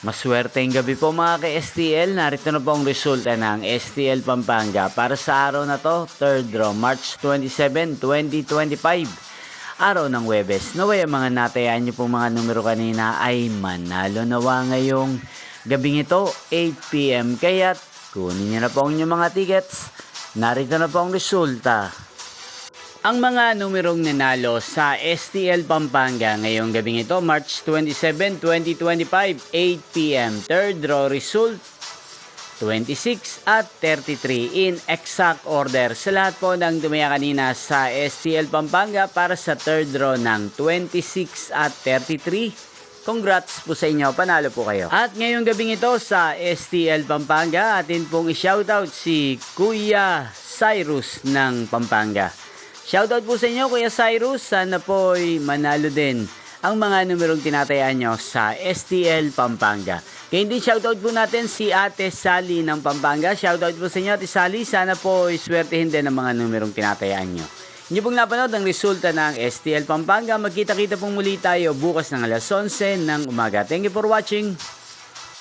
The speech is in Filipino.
Maswerteng gabi po mga ka-STL. Narito na po ang resulta ng STL Pampanga para sa araw na to, 3rd draw, March 27, 2025. Araw ng Huwebes. Naway ang mga natayaan nyo pong mga numero kanina ay manalo nawa ngayong gabing ito, 8 PM. Kaya kunin nyo na po ang inyong mga tickets. Narito na po ang resulta. Ang mga numerong nanalo sa STL Pampanga ngayong gabing ito, March 27, 2025, 8 PM. Third draw result, 26 at 33 in exact order. Sa lahat po ng dumaya kanina sa STL Pampanga para sa third draw ng 26 at 33. Congrats po sa inyo, panalo po kayo. At ngayong gabing ito sa STL Pampanga, atin pong i-shoutout si Kuya Cyrus ng Pampanga. Shoutout po sa inyo, Kuya Cyrus. Sana po'y manalo din ang mga numerong tinatayaan nyo sa STL Pampanga. Kaya hindi shoutout po natin si Ate Sally ng Pampanga. Shoutout po sa inyo, Ate Sally. Sana po'y swertehin din ang mga numerong tinatayaan nyo. Inyo pong napanood ang resulta ng STL Pampanga. Magkita-kita pong muli tayo bukas ng alas 11 ng umaga. Thank you for watching.